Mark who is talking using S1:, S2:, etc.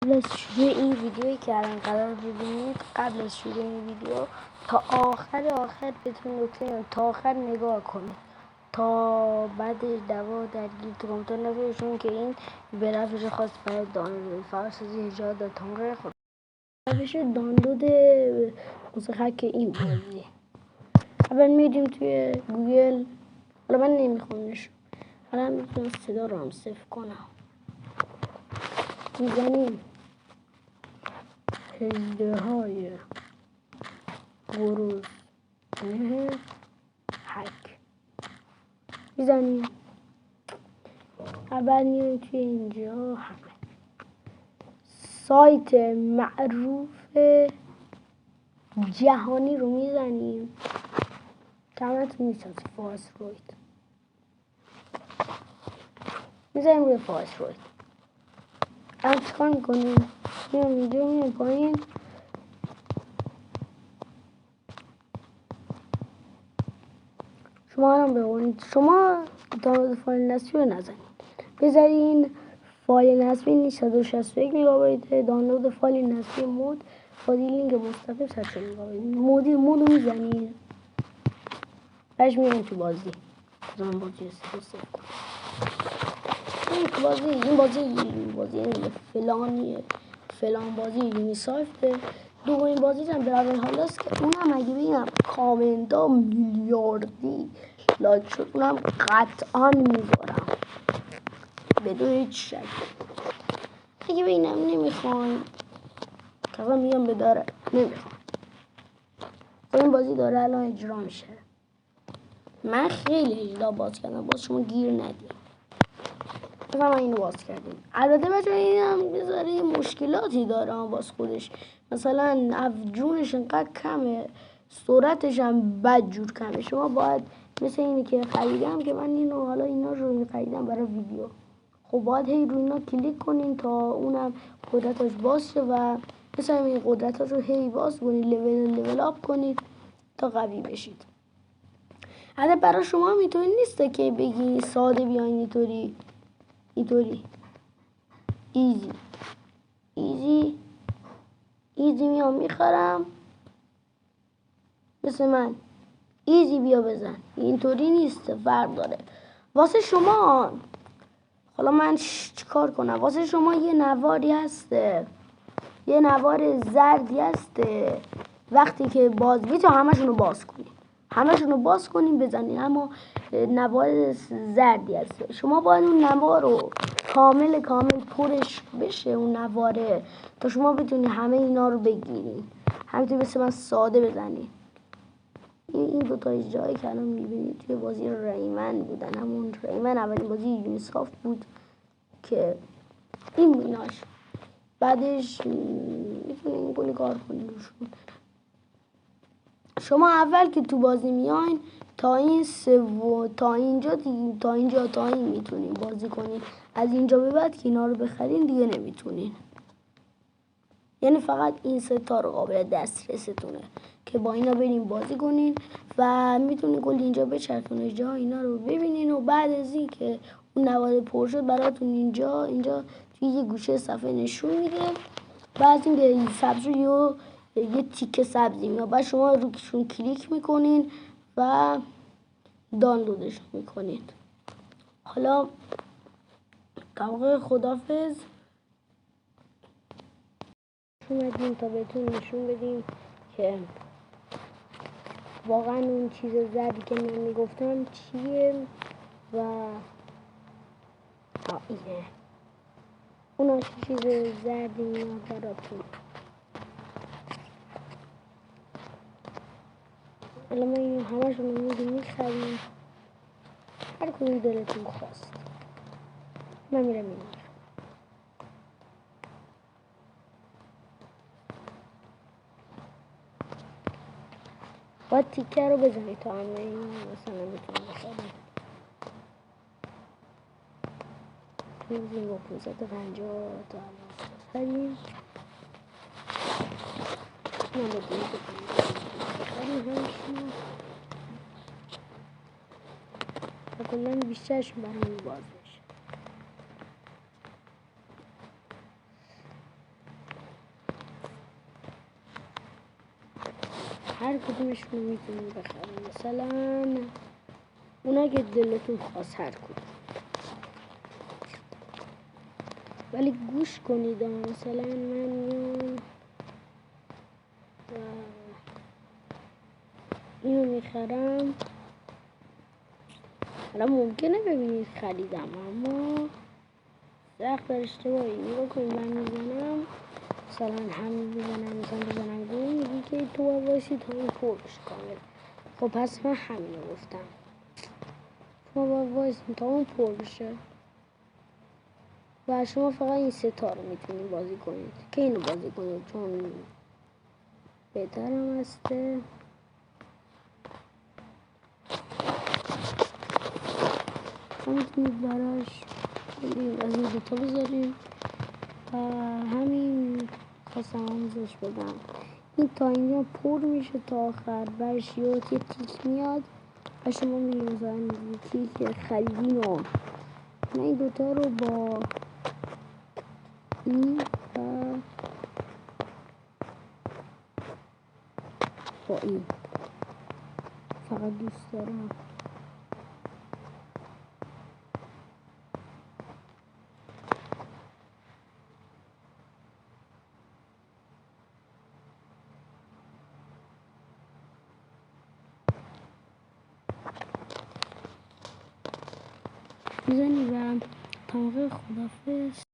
S1: قبل از شروع این ویدیویی که الان قرار ببینید، قبل از شروع این ویدیو تا آخر بهتون نکته تا آخر نگاه کنید تا بعدش دعوا درگیر تو کامنتار نفرشون که این به روش خاص برای دانلود فارسی ایجاد تمام خود روش دانلود مستخک این بازی. اول میریم توی گوگل. حالا من نمیخونش، حالا میتونم صدا رو هم صفر کنم. میزنیم اژدهای گرسنه هک، میزنیم. اول میریم توی اینجا همه سایت معروف جهانی رو میزنیم که همتون میشناسید، فایسروید. میزنیم روی فایسروید. الان چیکار میکنیم؟ میام اینجا، میام پایین، شما هم ببینید. شما دانلود فایل نصبی رو نزنید، بذارین فایل نصبی 161 مگابایت. دانلود فایل نصبی مود با لینک مستقیم 140 مگابایت. مود رو میزنید، بعدش میرین تو بازی. من بازی رو سیو کنم. این بازی فلان بازی یونیسافته. دومین بازی هم براول هالاست که اونم اگه ببینم کامنتا میلیاردی لایک شد اونم قطعا میذارم بدون هیچ شک. اگه ببینم نمیخوان که میگم بداره نمیخوان. این بازی داره الان اجرا میشه. من خیلی اجرا باز کردم، باز شما گیر ندید. مثلا من اینو باز کردیم. البته بچه اینم بذاره مشکلاتی داره باز خودش. مثلا افجونش انقدر کمه، سرعتش هم بدجور کمه. شما باید مثل اینی که خریدم که من اینو حالا اینا رو خریدم برای ویدیو. خب باید هی روی اینا کلیک کنین تا اونم قدرتاش باز شه و مثلا این قدرتاش رو هی باز کنید، لول اپ کنید تا قوی بشید. البته برای شما هم اینطوری نیسته که بگی ساده بیاین اینطوری ایزی میام میخرم مثل من ایزی بیا بزن. اینطوری نیست، فرق داره. واسه شما حالا من چیکار کنم؟ واسه شما یه نواری هسته، یه نوار زردی هسته. وقتی که باز بیتو همشونو باز کنیم بزنین، اما نوار زردی هسته. شما باید اون نوار رو کامل پرش بشه اون نواره تا شما بتونی همه اینا رو بگیرین. همینطور مثل من ساده بزنین. این دوتا جایی که الان میبینید توی بازی ریمن بودن. همون ریمن اولین بازی یونیسافت بود که این بیناش بعدش میتونین کلی کار کنین روشون. شما اول که تو بازی میاین تا اینجا میتونین بازی کنین. از اینجا به بعد که اینا رو بخرین دیگه نمیتونین. یعنی فقط این ستا رو قابل دسترستونه که با اینا بریم بازی کنین و میتونین کلی اینجا بچرخونین جا اینا رو ببینین و بعد از این که اون نوار پر شد براتون اینجا توی یه گوشه صفحه نشون میده. بعد این که سبز رو یه تیکه سبزی میاد، بعد شما روشون کلیک میکنین و دانلودش میکنید. حالا تمام خدافظ. اومدیم تا بهتون نشون بدیم که واقعا اون چیز زردی که من میگفتم چیه و اینه اونا چیز زردی میاد براتون. الان ما این همشون رو میخریم هر کدوم دلتون خواست. من میرم این باید تیکه رو بزنید تا همه این مثلا بتونید بخرید. میزیم با 550 تا بخریم. من با 250 بخریم همشون و کلن بیشترشون برای باز بشه. هر کدومشون رو میتونیم بخریم، مثلا اونا که دلتون خواست هر کدوم. ولی گوش کنید، مثلا من میام اینو میخرم. حالا ممکنه ببینید خریدم، اما سخت در اشتباهی. نگاه کنید من میزنم، مثلا هم میزنم، مثلا بزنم گوه، میگی که تو وایسی تا این پر بشه کامل. خب پس من همینو گفتم، شما وایسی تا اون پر بشه و شما فقط این ستا رو میتونید بازی کنید که اینو بازی کنید، چون بهترم هسته. میتونید براش از این دوتا بذاریم و همین خواستم آموزش بدم. این تا اینجا پر میشه تا آخر، برش یه تیک میاد و شما میگید مثلا تیک خریدین و من این دوتا رو با این و با این فقط دوست دارم. میزنی و تمام خدافظ.